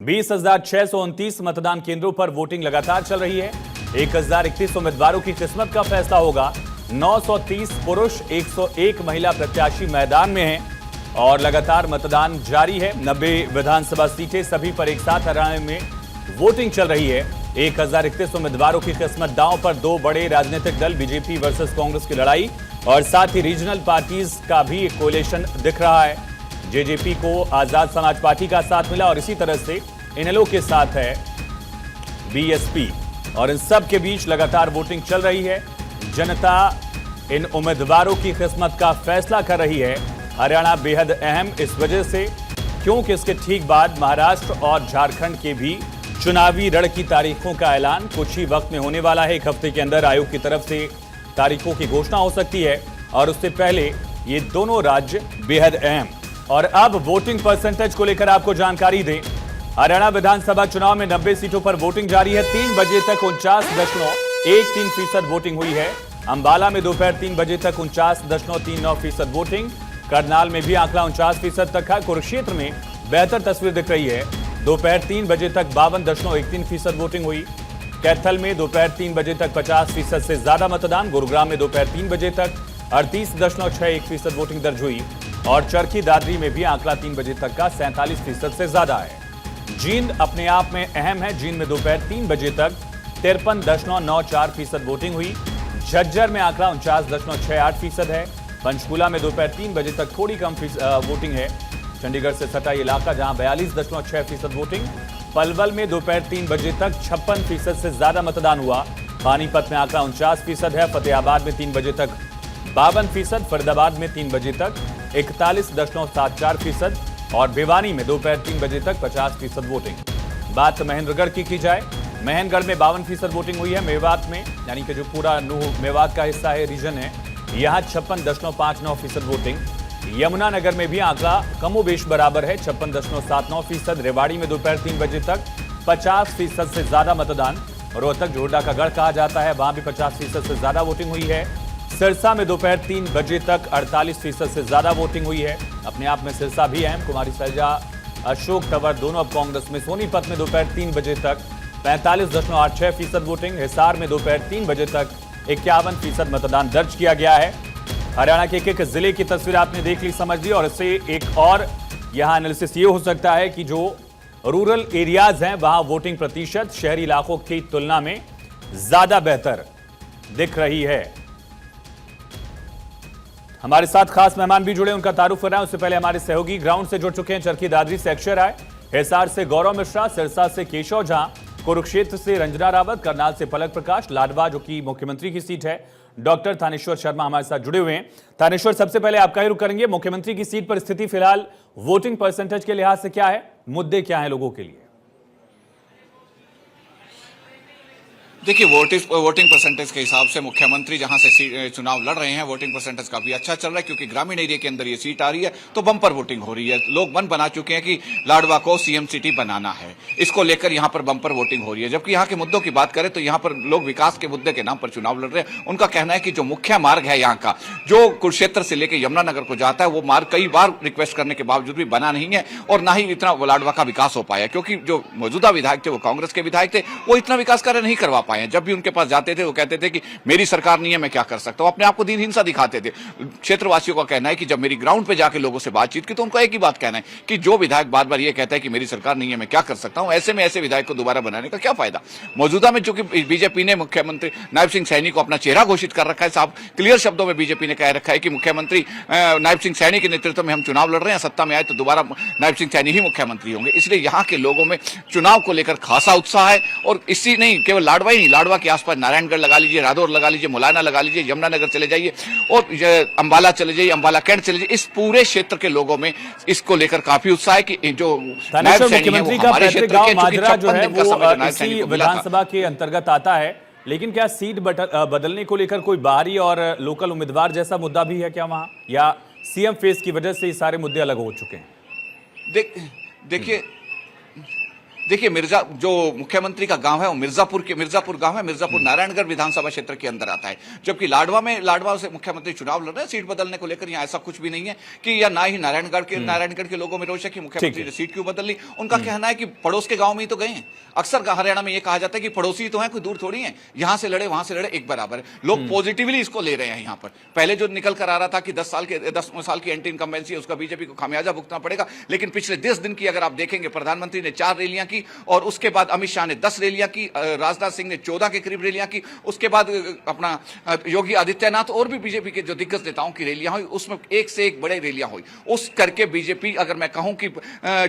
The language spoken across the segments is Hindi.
20,629 मतदान केंद्रों पर वोटिंग लगातार चल रही है। 1,031 उम्मीदवारों की किस्मत का फैसला होगा। 930 पुरुष 101 महिला प्रत्याशी मैदान में हैं और लगातार मतदान जारी है। 90 विधानसभा सीटें सभी पर एक साथ हरियाणा में वोटिंग चल रही है। 1,031 उम्मीदवारों की किस्मत दांव पर। दो बड़े राजनीतिक दल बीजेपी वर्सेस कांग्रेस की लड़ाई और साथ ही रीजनल पार्टीज का भी एक कोलिशन दिख रहा है। जेजेपी को आजाद समाज पार्टी का साथ मिला और इसी तरह से इनेलो के साथ है बीएसपी और इन सब के बीच लगातार वोटिंग चल रही है। जनता इन उम्मीदवारों की किस्मत का फैसला कर रही है। हरियाणा बेहद अहम इस वजह से क्योंकि इसके ठीक बाद महाराष्ट्र और झारखंड के भी चुनावी रण की तारीखों का ऐलान कुछ ही वक्त में होने वाला है। एक हफ्ते के अंदर आयोग की तरफ से तारीखों की घोषणा हो सकती है और उससे पहले ये दोनों राज्य बेहद अहम। और अब वोटिंग परसेंटेज को लेकर आपको जानकारी दें। हरियाणा विधानसभा चुनाव में 90 सीटों पर वोटिंग जारी है। 3 बजे तक 49.13% वोटिंग हुई है। अंबाला में दोपहर 3 बजे तक 49.39% वोटिंग। करनाल में भी आंकड़ा 49% तक है। कुरुक्षेत्र में बेहतर तस्वीर दिख रही है। दोपहर 3 बजे तक 52.13% वोटिंग हुई। कैथल में दोपहर 3 बजे तक 50% से ज्यादा मतदान। गुरुग्राम में दोपहर 3 बजे तक 38.61% वोटिंग दर्ज हुई और चरखी दादरी में भी आंकड़ा 3 बजे तक का 47% से ज्यादा है। जींद अपने आप में अहम है। जींद में दोपहर 3 बजे तक 53.94% वोटिंग हुई। झज्जर में आंकड़ा 49.68% है। पंचकूला में दोपहर 3 बजे तक थोड़ी कम वोटिंग है। चंडीगढ़ से सटा इलाका जहां 42.6% वोटिंग। पलवल में दोपहर 3 बजे तक 56% से ज्यादा मतदान हुआ। पानीपत में आंकड़ा 49% है। फतेहाबाद में 3 बजे तक 52%। फरीदाबाद में 3 बजे तक 41.74% और भिवानी में दोपहर 3 बजे तक 50% वोटिंग। बात महेंद्रगढ़ की जाए, महेंद्रगढ़ में 52% वोटिंग हुई है। मेवात में यानी कि जो पूरा नूह मेवात का हिस्सा है, रीजन है, यहां 56.59% वोटिंग। यमुनानगर में भी आंकड़ा कमोबेश बराबर है, 56.79%। रेवाड़ी में दोपहर 3 बजे तक 50% से ज्यादा मतदान। रोहतक जोड़ा का गढ़ कहा जाता है, वहां भी 50% से ज्यादा वोटिंग हुई है। सिरसा में दोपहर 3 बजे तक 48% से ज्यादा वोटिंग हुई है। अपने आप में सिरसा भी अहम। कुमारी सैलजा, अशोक तंवर दोनों अब कांग्रेस में। सोनीपत में दोपहर 3 बजे तक 45.86% वोटिंग। हिसार में दोपहर 3 बजे तक 51% मतदान दर्ज किया गया है। हरियाणा के एक जिले की तस्वीर आपने देख ली, समझ ली और इससे एक और यहां एनालिसिस ये हो सकता है कि जो रूरल एरियाज हैं वहां वोटिंग प्रतिशत शहरी इलाकों की तुलना में ज्यादा बेहतर दिख रही है। हमारे साथ खास मेहमान भी जुड़े, उनका तारुफ कर रहा है। उससे पहले हमारे सहयोगी ग्राउंड से जुड़ चुके हैं। चरखी दादरी से अक्षय राय, हिसार से गौरव मिश्रा, सिरसा से केशव झा, कुरुक्षेत्र से रंजना रावत, करनाल से पलक प्रकाश, लाडवा जो कि मुख्यमंत्री की सीट है, डॉक्टर थानेश्वर शर्मा हमारे साथ जुड़े हुए हैं। थानेश्वर, सबसे पहले आपका ही रुख करेंगे। मुख्यमंत्री की सीट पर स्थिति फिलहाल वोटिंग परसेंटेज के लिहाज से क्या है, मुद्दे क्या है लोगों के लिए? देखिए, वोटिंग परसेंटेज के हिसाब से मुख्यमंत्री जहां से चुनाव लड़ रहे हैं, वोटिंग परसेंटेज काफी अच्छा चल रहा है क्योंकि ग्रामीण एरिया के अंदर ये सीट आ रही है तो बम्पर वोटिंग हो रही है। लोग मन बना चुके हैं कि लाडवा को सीएम सिटी बनाना है, इसको लेकर यहां पर बम्पर वोटिंग हो रही है। जबकि यहां के मुद्दों की बात करें तो यहां पर लोग विकास के मुद्दे के नाम पर चुनाव लड़ रहे हैं। उनका कहना है कि जो मुख्य मार्ग है यहाँ का, जो कुरुक्षेत्र से लेकर यमुनानगर को जाता है, वो मार्ग कई बार रिक्वेस्ट करने के बावजूद भी बना नहीं है और ना ही इतना लाडवा का विकास हो पाया क्योंकि जो मौजूदा विधायक थे वो कांग्रेस के विधायक थे, वो इतना विकास कार्य नहीं करवा पाए हैं। जब भी उनके पास जाते थे वो कहते थे कि मेरी सरकार नहीं है, मैं क्या कर सकता हूं, अपने आप को दीन हिंसा दिखाते थे। क्षेत्रवासियों का कहना है कि जब मेरी ग्राउंड पे जाके लोगों से बातचीत की तो उनका एक ही बात कहना है कि जो विधायक बार बार ये कहता है कि मेरी सरकार नहीं है, मैं क्या कर सकता हूं, ऐसे में ऐसे विधायक को दोबारा बनाने का क्या फायदा। मौजूदा में चूंकि बीजेपी ने मुख्यमंत्री नायब सिंह सैनी को अपना चेहरा घोषित कर रखा है, साहब क्लियर शब्दों में बीजेपी ने कह रखा है कि मुख्यमंत्री नायब सिंह सैनी के नेतृत्व में हम चुनाव लड़ रहे हैं, सत्ता में आए तो दोबारा नायब सिंह सैनी ही मुख्यमंत्री होंगे। इसलिए यहाँ के लोगों में चुनाव को लेकर खासा उत्साह है और इसी नहीं, केवल लाडवा ही नहीं, लाडवा के आसपास नारायणगढ़ लगा लीजिए, रादौर लगा लीजिए, मुलाना लगा लीजिए, यमुनानगर चले जाइए और अंबाला चले जाइए, अंबाला कैंट चले जाइए, इस पूरे क्षेत्र के लोगों में इसको लेकर काफी उत्साह है कि जो नायब सैनी है वो हमारे क्षेत्र के माजरा जो है वो इसी विधानसभा के अंतर्गत आता है। लेकिन क्या सीट बदलने को लेकर कोई बाहरी और लोकल उम्मीदवार जैसा मुद्दा भी है क्या वहां, या सीएम फेस की वजह से ये सारे मुद्दे अलग हो चुके हैं? देखिए मिर्जा जो मुख्यमंत्री का गांव है वो मिर्जापुर गांव है, मिर्जापुर नारायणगढ़ विधानसभा क्षेत्र के अंदर आता है। जबकि लाडवा से मुख्यमंत्री चुनाव लड़ रहे हैं। सीट बदलने को लेकर यहाँ ऐसा कुछ भी नहीं है कि या ना ही नारायणगढ़ के लोगों में रोष है कि मुख्यमंत्री ने सीट क्यों बदल ली। उनका कहना है कि पड़ोस के गांव में ही तो गए हैं। अक्सर हरियाणा में यह कहा जाता है कि पड़ोसी तो है, कोई दूर थोड़ी है, यहां से लड़े वहां से लड़े एक बराबर है। लोग पॉजिटिवली इसको ले रहे हैं। यहाँ पर पहले जो निकल कर आ रहा था कि 10 साल की एंटी इनकम्बेंसी है, उसका बीजेपी को खामियाजा भुगतना पड़ेगा। लेकिन पिछले 10 दिन की अगर आप देखेंगे, प्रधानमंत्री ने 4 रैलियां की और उसके बाद अमित शाह ने 10 रैलियां की, राजनाथ सिंह ने 14 के करीब रैलियां की। उसके बाद अपना योगी आदित्यनाथ और भी बीजेपी के जो दिग्गज नेताओं की रैलियां हुई, उसमें एक से एक बड़े रैलियां हुई। उस करके बीजेपी, अगर मैं कहूं कि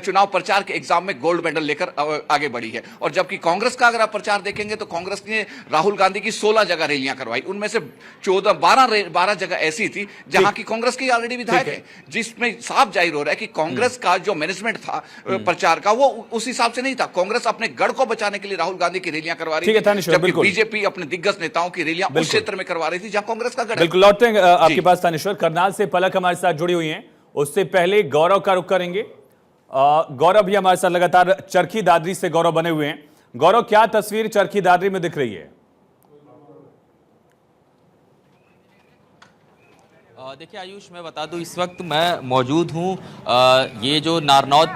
चुनाव प्रचार के एग्जाम में गोल्ड मेडल लेकर आगे बढ़ी है। और जबकि कांग्रेस का अगर आप प्रचार देखेंगे तो कांग्रेस ने राहुल गांधी की 16 जगह रैलियां करवाई। उनमें से 12 जगह ऐसी थी जहां की कांग्रेस के ऑलरेडी विधायक है, जिसमें साफ जाहिर हो रहा है कि कांग्रेस का जो मैनेजमेंट था प्रचार का, वो उस हिसाब से नहीं था। कांग्रेस अपने गढ़ को बचाने के लिए राहुल गांधी की रैलियां करवा रही थी, जबकि बीजेपी अपने दिग्गज नेताओं की रैलियां उस क्षेत्र में करवा रही थी जहां कांग्रेस का गढ़ है। बिल्कुल लौटते हैं आपके पास तानेश्वर। करनाल से पलक हमारे साथ जुड़ी हुई हैं, उससे पहले गौरव का रुख करेंगे। गौरव भी हमारे साथ लगातार चरखी दादरी से गौरव बने हुए हैं। गौरव, क्या तस्वीर चरखी दादरी में दिख रही है? देखिए आयुष, मैं बता दूं, इस वक्त मैं मौजूद हूं ये जो नारनौद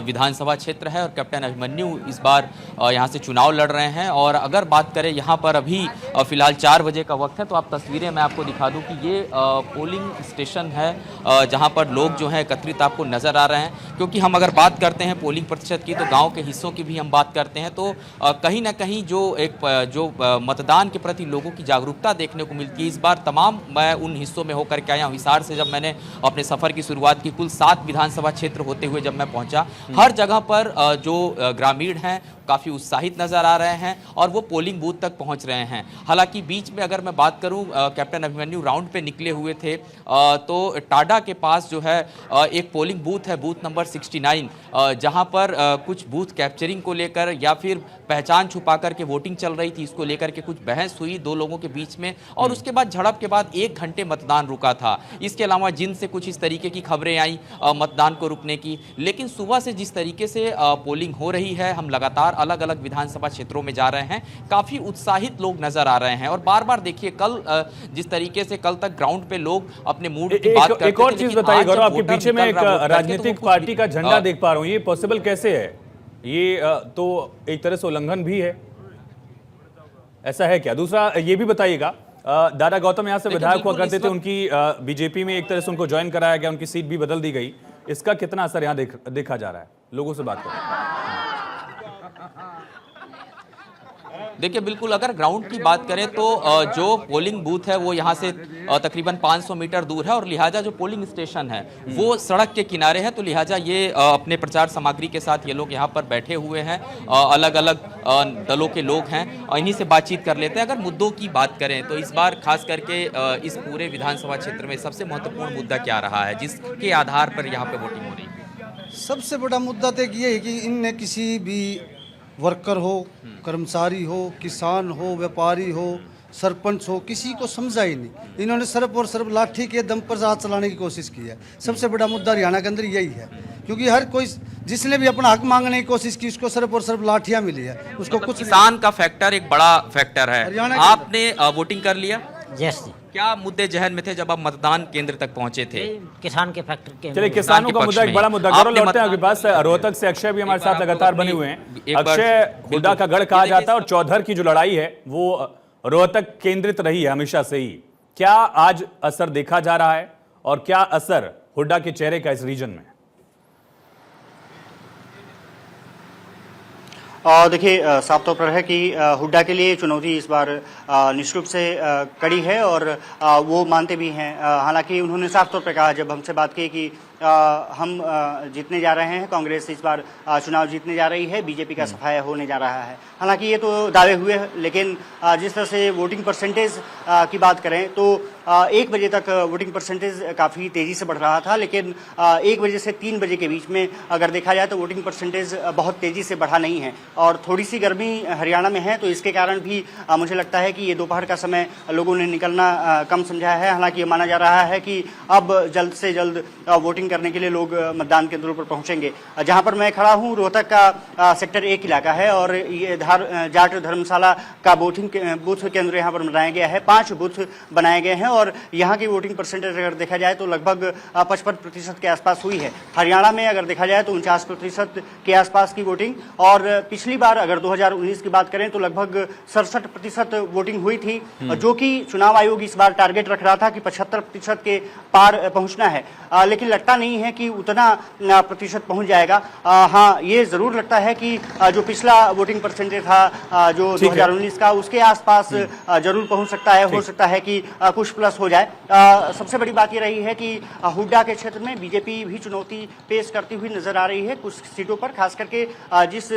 विधानसभा क्षेत्र है और कैप्टन अभिमन्यु इस बार यहां से चुनाव लड़ रहे हैं। और अगर बात करें यहां पर अभी फिलहाल 4 बजे का वक्त है, तो आप तस्वीरें मैं आपको दिखा दूं कि ये पोलिंग स्टेशन है जहां पर लोग जो हैं एकत्रित आपको नज़र आ रहे हैं। क्योंकि हम अगर बात करते हैं पोलिंग प्रतिशत की, तो गाँव के हिस्सों की भी हम बात करते हैं, तो कहीं ना कहीं जो मतदान के प्रति लोगों की जागरूकता देखने को मिलती है। इस बार तमाम मैं उन हिस्सों में होकर के आया हूं। हिसार से जब मैंने अपने सफर की शुरुआत की, कुल 7 विधानसभा क्षेत्र होते हुए जब मैं पहुंचा, हर जगह पर जो ग्रामीण हैं काफ़ी उत्साहित नज़र आ रहे हैं और वो पोलिंग बूथ तक पहुंच रहे हैं। हालांकि बीच में अगर मैं बात करूं, कैप्टन अभिमन्यु राउंड पे निकले हुए थे, तो टाडा के पास जो है एक पोलिंग बूथ है, बूथ नंबर 69, जहां पर कुछ बूथ कैप्चरिंग को लेकर या फिर पहचान छुपा करके वोटिंग चल रही थी, इसको लेकर के कुछ बहस हुई 2 लोगों के बीच में। और उसके बाद झड़प के बाद 1 घंटे मतदान रुका था। इसके अलावा जिन से कुछ इस तरीके की खबरें आई मतदान को रुकने की। लेकिन सुबह से जिस तरीके से पोलिंग हो रही है, हम लगातार अलग अलग विधानसभा क्षेत्रों में जा रहे हैं, काफी उत्साहित लोग नजर आ रहे हैं। और बार बार देखिए, कल जिस तरीके से कल तक ग्राउंड पे लोग अपने मूड की बात करते थे, एक और चीज बताइए गौरव, आपके पीछे में एक राजनीतिक पार्टी का झंडा देख पा रहा हूं, ये पॉसिबल कैसे है? ये तो एक तरह से उल्लंघन भी है, ऐसा है क्या? दूसरा ये भी बताइएगा, दादा गौतम यहाँ से विधायक हुआ करते थे, उनकी बीजेपी में एक तरह से उनको ज्वाइन कराया गया, उनकी सीट भी बदल दी गई। इसका कितना असर यहाँ देखा जा रहा है? लोगों से बात करें। देखिए बिल्कुल, अगर ग्राउंड की बात करें तो जो पोलिंग बूथ है वो यहाँ से तकरीबन 500 मीटर दूर है, और लिहाजा जो पोलिंग स्टेशन है वो सड़क के किनारे है। तो लिहाजा ये अपने प्रचार सामग्री के साथ ये लोग यहाँ पर बैठे हुए हैं, अलग अलग दलों के लोग हैं, इन्हीं से बातचीत कर लेते हैं। अगर मुद्दों की बात करें तो इस बार खास करके इस पूरे विधानसभा क्षेत्र में सबसे महत्वपूर्ण मुद्दा क्या रहा है जिसके आधार पर यहाँ पे वोटिंग हो रही है? सबसे बड़ा मुद्दा तो ये है कि इनने किसी भी वर्कर हो, कर्मचारी हो, किसान हो, व्यापारी हो, सरपंच हो, किसी को समझा ही नहीं। इन्होंने सिर्फ और सिर्फ लाठी के दम पर राज चलाने की कोशिश की है। सबसे बड़ा मुद्दा हरियाणा के अंदर यही है, क्योंकि हर कोई जिसने भी अपना हक मांगने की कोशिश की, उसको सिर्फ और सिर्फ लाठियां मिली है, उसको कुछ। किसान का फैक्टर एक बड़ा फैक्टर है। आपने वोटिंग कर लिया? यस। क्या मुद्दे जहन में थे जब आप मतदान केंद्र तक पहुंचे थे? किसान के फैक्टर के। चलिए, किसानों का मुद्दा एक बड़ा मुद्दा। गौरव लौटते हैं आपके पास। रोहतक से अक्षय भी हमारे साथ लगातार बने हुए हैं। अक्षय, हुड्डा का गढ़ कहा जाता है और चौधर की जो लड़ाई है वो रोहतक केंद्रित रही है हमेशा से ही। क्या आज असर देखा जा रहा है और क्या असर हुड्डा के चेहरे का इस रीजन में? देखिए, साफ तौर पर है कि हुड्डा के लिए चुनौती इस बार निश्चित रूप से कड़ी है और वो मानते भी हैं। हालांकि उन्होंने साफ तौर पर कहा जब हमसे बात की कि हम जीतने जा रहे हैं, कांग्रेस इस बार चुनाव जीतने जा रही है, बीजेपी का सफाया होने जा रहा है। हालांकि ये तो दावे हुए, लेकिन जिस तरह से वोटिंग परसेंटेज की बात करें तो 1 बजे तक वोटिंग परसेंटेज काफ़ी तेज़ी से बढ़ रहा था, लेकिन 1 बजे से 3 बजे के बीच में अगर देखा जाए तो वोटिंग परसेंटेज बहुत तेज़ी से बढ़ा नहीं है। और थोड़ी सी गर्मी हरियाणा में है, तो इसके कारण भी मुझे लगता है कि ये दोपहर का समय लोगों ने निकलना कम समझा है। हालांकि ये माना जा रहा है कि अब जल्द से जल्द वोटिंग वोटिंग करने के लिए लोग मतदान केंद्रों पर पहुंचेंगे। जहां पर मैं खड़ा हूं रोहतक का सेक्टर 1 इलाका है और ये जाट धर्मशाला का वोटिंग बूथ केंद्र यहाँ पर बनाया गया है। 5 बूथ बनाए गए हैं और यहाँ की वोटिंग परसेंटेज अगर देखा जाए तो लगभग 55% के आसपास हुई है। हरियाणा में अगर देखा जाए तो 49% के आसपास की वोटिंग, और पिछली बार अगर 2019 की बात करें तो लगभग 67% वोटिंग हुई थी, जो कि चुनाव आयोग इस बार टारगेट रख रहा था कि 75% के पार पहुंचना है, लेकिन लगता नहीं है कि उतना प्रतिशत पहुंच जाएगा। हाँ, ये जरूर लगता है कि जो पिछला वोटिंग परसेंटेज था जो 2019 का, उसके आसपास जरूर पहुंच सकता है। हो सकता है कि कुछ प्लस हो जाए। सबसे बड़ी बात ये रही है कि हुड्डा के क्षेत्र में बीजेपी भी चुनौती पेश करती हुई नजर आ रही है कुछ सीटों पर, खास करके जिस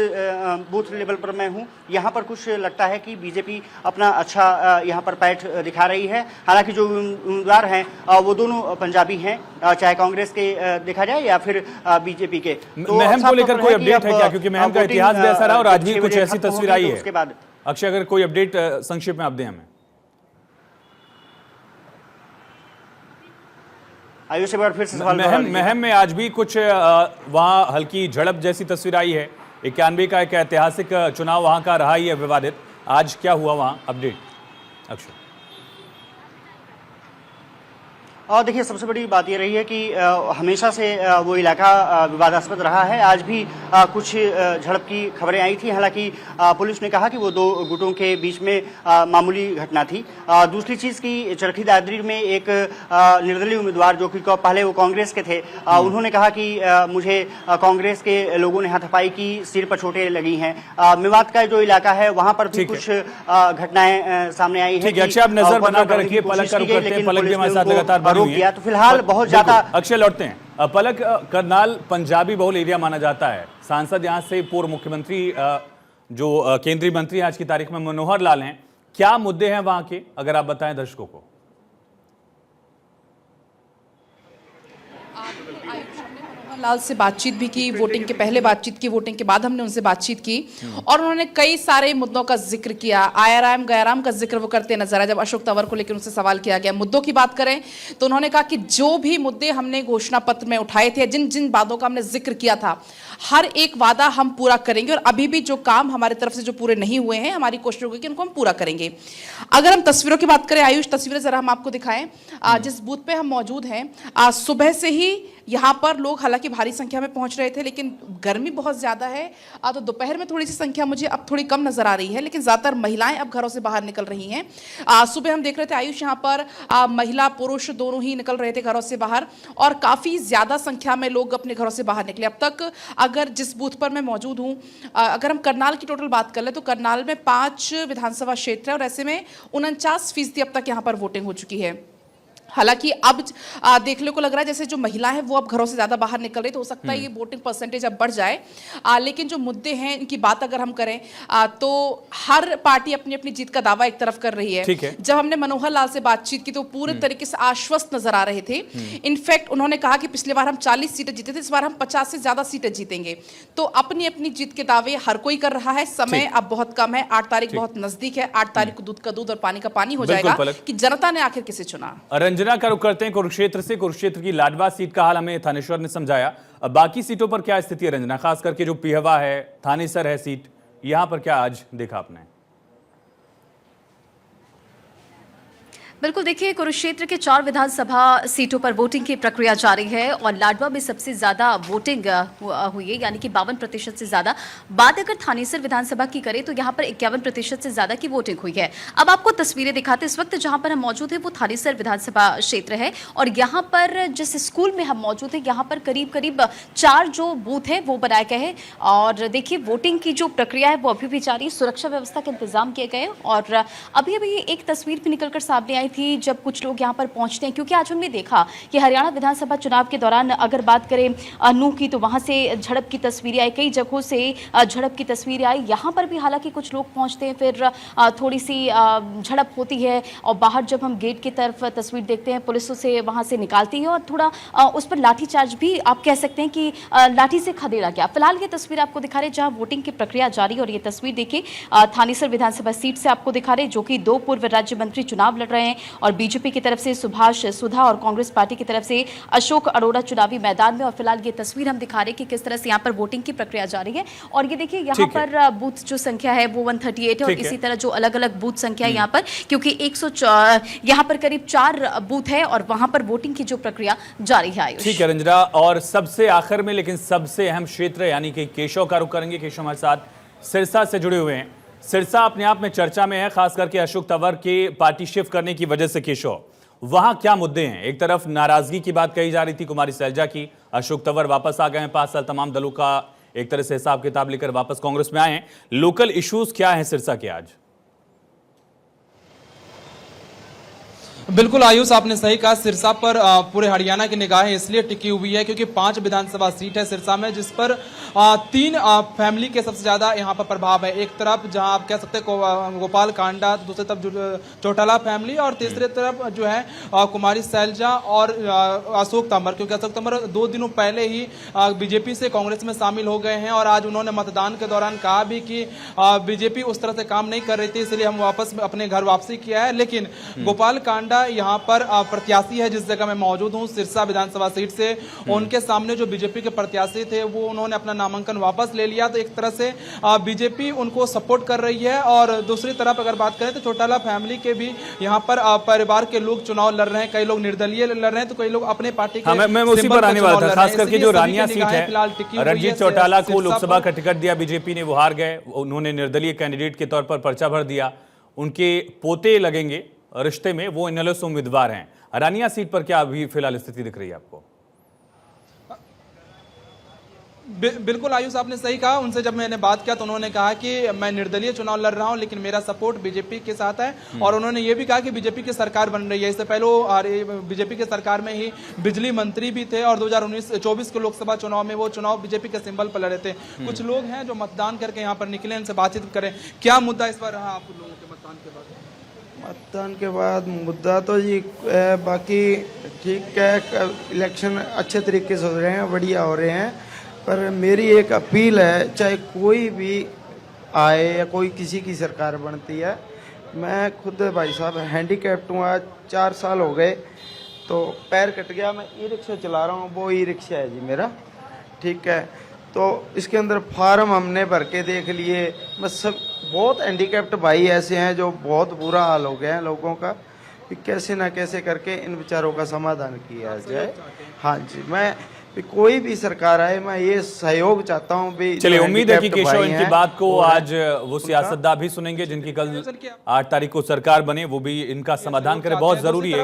बूथ लेवल पर मैं हूं यहां पर कुछ लगता है कि बीजेपी अपना अच्छा यहां पर पैठ दिखा रही है। हालांकि जो उम्मीदवार हैं वो दोनों पंजाबी हैं, चाहे कांग्रेस के देखा जाए या फिर बीजेपी के। तो महम को लेकर कोई अपडेट है क्या? क्योंकि महम का इतिहास भी ऐसा रहा और आज भी कुछ ऐसी तस्वीर आई है। उसके बाद अक्षय, अगर कोई अपडेट संक्षेप में आप दें हमें। आयुष, एक बार फिर से सवाल। महम में आज भी कुछ वहां हल्की झड़प जैसी तस्वीर आई है। 91 का एक ऐतिहासिक चुनाव वहां का रहा ही है विवादित। आज क्या हुआ वहां, अपडेट अक्षय? और देखिए, सबसे बड़ी बात ये रही है कि हमेशा से वो इलाका विवादास्पद रहा है। आज भी कुछ झड़प की खबरें आई थी। हालांकि पुलिस ने कहा कि वो 2 गुटों के बीच में मामूली घटना थी। दूसरी चीज़ की चरखी दादरी में एक निर्दलीय उम्मीदवार जो कि पहले वो कांग्रेस के थे, उन्होंने कहा कि मुझे कांग्रेस के लोगों ने हाथापाई की, सिर पर चोटें लगी हैं। मेवात का जो इलाका है वहाँ पर भी कुछ घटनाएं सामने आई है। अक्षय, आप नजर बनाकर रखिए, पलक का रुख करते हैं। पलक भी हमारे साथ लगातार किया तो फिलहाल बहुत ज्यादा। अक्षय लौटते हैं। पलक, करनाल पंजाबी बहुल एरिया माना जाता है। सांसद यहां से पूर्व मुख्यमंत्री जो केंद्रीय मंत्री आज की तारीख में मनोहर लाल हैं। क्या मुद्दे हैं वहां के, अगर आप बताएं दर्शकों को। लाल से बातचीत भी की, वोटिंग के पहले बातचीत की, वोटिंग के बाद हमने उनसे बातचीत की और उन्होंने कई सारे मुद्दों का जिक्र किया। आयाराम गयाराम का जिक्र वो करते नजर आए जब अशोक तंवर को लेकर उनसे सवाल किया गया। मुद्दों की बात करें तो उन्होंने कहा कि जो भी मुद्दे हमने घोषणा पत्र में उठाए थे, जिन जिन बातों का हमने जिक्र किया था, हर एक वादा हम पूरा करेंगे और अभी भी जो काम हमारी तरफ से जो पूरे नहीं हुए हैं, हमारी कोशिश होगी कि उनको हम पूरा करेंगे। अगर हम तस्वीरों की बात करें, आयुष, तस्वीरें जरा हम आपको दिखाएं। जिस बूथ पे हम मौजूद हैं, सुबह से ही यहाँ पर लोग हालांकि भारी संख्या में पहुंच रहे थे, लेकिन गर्मी बहुत ज़्यादा है। तो दोपहर में थोड़ी सी संख्या मुझे अब थोड़ी कम नज़र आ रही है, लेकिन ज़्यादातर महिलाएं अब घरों से बाहर निकल रही हैं। सुबह हम देख रहे थे आयुष, यहाँ पर महिला पुरुष दोनों ही निकल रहे थे घरों से बाहर और काफ़ी ज़्यादा संख्या में लोग अपने घरों से बाहर निकले। अब तक अगर जिस बूथ पर मैं मौजूद हूँ, अगर हम करनाल की टोटल बात कर ले तो करनाल में 5 विधानसभा क्षेत्र है और ऐसे में 49% अब तक यहाँ पर वोटिंग हो चुकी है। हालांकि अब देखने को लग रहा है जैसे जो महिला है वो अब घरों से ज़्यादा बाहर निकल रही, तो हो सकता है ये वोटिंग परसेंटेज अब बढ़ जाए। लेकिन जो मुद्दे हैं इनकी बात अगर हम करें तो हर पार्टी अपनी अपनी जीत का दावा एक तरफ कर रही है। जब हमने मनोहर लाल से बातचीत की तो पूरे तरीके से आश्वस्त नजर आ रहे थे। इनफैक्ट उन्होंने कहा कि पिछली बार हम 40 सीटें जीते थे, इस बार हम 50 से ज़्यादा सीटें जीतेंगे। तो अपनी अपनी जीत के दावे हर कोई कर रहा है। समय अब बहुत कम है, 8 तारीख बहुत नजदीक है। 8 तारीख को दूध का दूध और पानी का पानी हो जाएगा कि जनता ने आखिर किसे चुना। रंजना का रुख करते हैं कुरुक्षेत्र से। कुरुक्षेत्र की लाडवा सीट का हाल हमें थानेश्वर ने समझाया। अब बाकी सीटों पर क्या स्थिति है रंजना, खास करके जो पिहवा है, थानेसर है सीट, यहां पर क्या आज देखा आपने? बिल्कुल, देखिए कुरुक्षेत्र के 4 विधानसभा सीटों पर वोटिंग की प्रक्रिया जारी है और लाडवा में सबसे ज़्यादा वोटिंग हुई है, यानी कि 52% से ज़्यादा। बात अगर थानेसर विधानसभा की करें तो यहाँ पर 51% से ज़्यादा की वोटिंग हुई है। अब आपको तस्वीरें दिखाते, इस वक्त जहाँ पर हम मौजूद हैं वो थानेसर विधानसभा क्षेत्र है और यहाँ पर जिस स्कूल में हम मौजूद हैं यहाँ पर करीब करीब 4 जो बूथ हैं वो बनाए गए हैं और देखिए वोटिंग की जो प्रक्रिया है वो अभी भी जारी है। सुरक्षा व्यवस्था के इंतजाम किए गए और अभी अभी एक तस्वीर भी निकलकर सामने आई थी जब कुछ लोग यहाँ पर पहुंचते हैं, क्योंकि आज हमने देखा कि हरियाणा विधानसभा चुनाव के दौरान अगर बात करें नूह की तो वहाँ से झड़प की तस्वीरें आई, कई जगहों से झड़प की तस्वीरें आई। यहाँ पर भी हालांकि कुछ लोग पहुँचते हैं, फिर थोड़ी सी झड़प होती है और बाहर जब हम गेट की तरफ तस्वीर देखते हैं पुलिस उसे वहाँ से निकालती है और थोड़ा उस पर लाठीचार्ज भी आप कह सकते हैं कि लाठी से खदेड़ा गया। फिलहाल ये तस्वीर आपको दिखा रहे जहाँ वोटिंग की प्रक्रिया जारी और ये तस्वीर देखिए थानेसर विधानसभा सीट से आपको दिखा रहे जो कि 2 पूर्व राज्य मंत्री चुनाव लड़ रहे हैं और बीजेपी की तरफ से सुभाष सुधा और कांग्रेस पार्टी की तरफ से अशोक अरोड़ा चुनावी मैदान में। और फिलहाल ये तस्वीर हम दिखा रहे हैं कि किस तरह से यहाँ पर वोटिंग की प्रक्रिया जारी है। और ये देखिए यहाँ पर बूथ जो संख्या है वो 138 है और इसी तरह जो अलग अलग बूथ संख्या है यहाँ पर, क्योंकि 104 यहाँ पर करीब 4 बूथ है और वहां पर वोटिंग की जो प्रक्रिया जारी है। आयुष, ठीक है रंजना, और सबसे आखिर में लेकिन सबसे अहम क्षेत्र यानी कि केशव का रुख करेंगे। केशव हमारे साथ सिरसा से जुड़े हुए हैं। सिरसा अपने आप में चर्चा में है, खास करके अशोक तंवर के पार्टी शिफ्ट करने की वजह से। केशव, वहां क्या मुद्दे हैं? एक तरफ नाराजगी की बात कही जा रही थी कुमारी सैलजा की, अशोक तंवर वापस आ गए हैं, 5 साल तमाम दलों का एक तरह से हिसाब किताब लेकर वापस कांग्रेस में आए हैं। लोकल इश्यूज क्या हैं सिरसा के आज? बिल्कुल आयुष, आपने सही कहा। सिरसा पर पूरे हरियाणा की निगाहें इसलिए टिकी हुई है क्योंकि 5 विधानसभा सीट है सिरसा में, जिस पर 3 फैमिली के सबसे ज्यादा यहाँ पर प्रभाव है। एक तरफ जहां आप कह सकते हैं गोपाल कांडा, दूसरी तरफ चौटाला फैमिली और तीसरी तरफ जो है कुमारी सैलजा और अशोक तंवर, क्योंकि अशोक तंवर 2 दिनों पहले ही बीजेपी से कांग्रेस में शामिल हो गए हैं और आज उन्होंने मतदान के दौरान कहा भी कि बीजेपी उस तरह से काम नहीं कर रही थी, इसलिए हम वापस अपने घर वापसी किया है। लेकिन गोपाल कांडा यहाँ पर प्रत्याशी है जिस जगह मैं मौजूद हूँ सिरसा विधानसभा सीट से, उनके सामने जो बीजेपी के प्रत्याशी थे वो उन्होंने अपना नामांकन वापस ले लिया। तो एक तरह से बीजेपी उनको सपोर्ट कर रही है। और दूसरी तरफ अगर बात करें तो चौटाला फैमिली के भी यहाँ पर परिवार के लोग चुनाव लड़ रहे हैं, कई लोग निर्दलीय लड़ रहे हैं तो कई लोग अपने पार्टी के। मैं उसी पर आने वाला था, खास करके जो रानिया सीट है, रणजीत चौटाला को लोकसभा का टिकट दिया बीजेपी ने, वो हार गए, उन्होंने निर्दलीय कैंडिडेट के तौर पर पर्चा भर दिया। उनके पोते लगेंगे रिश्ते में, वो इनलेस उम्मीदवार हैं। रानिया सीट पर क्या अभी फिलहाल स्थिति दिख रही है आपको? बिल्कुल आयुष, आपने सही कहा। उनसे जब मैंने बात किया तो उन्होंने कहा कि मैं निर्दलीय चुनाव लड़ रहा हूं लेकिन मेरा सपोर्ट बीजेपी के साथ है। और उन्होंने ये भी कहा कि बीजेपी की सरकार बन रही है। इससे पहले वो बीजेपी की सरकार में ही बिजली मंत्री भी थे और 2024 के लोकसभा चुनाव में वो चुनाव बीजेपी के सिंबल पर लड़े थे। कुछ लोग हैं जो मतदान करके यहाँ पर निकले, इनसे बातचीत करें। क्या मुद्दा इस पर रहा आप लोगों के मतदान के बाद? मतदान के बाद मुद्दा तो जी बाकी ठीक है, इलेक्शन अच्छे तरीके से हो रहे हैं, बढ़िया हो रहे हैं। पर मेरी एक अपील है, चाहे कोई भी आए या कोई किसी की सरकार बनती है, मैं खुद भाई साहब हैंडीकैप्ट हूँ, आज 4 साल हो गए तो पैर कट गया, मैं ई रिक्शा चला रहा हूँ, वो ई रिक्शा है जी मेरा, ठीक है। तो इसके अंदर फार्म हमने भर के देख लिए, बस सब बहुत हैंडीकैप्ट भाई ऐसे हैं जो बहुत बुरा हाल हो गया है लोगों का, कि कैसे ना कैसे करके इन विचारों का समाधान किया जाए। हाँ जी, मैं कोई भी सरकार आए मैं ये सहयोग चाहता हूँ भी। चलिए, उम्मीद है कि केशव इनकी बात को आज वो सियासतदान भी सुनेंगे जिनकी कल 8 तारीख को सरकार बने, वो भी इनका समाधान करे, बहुत जरूरी है।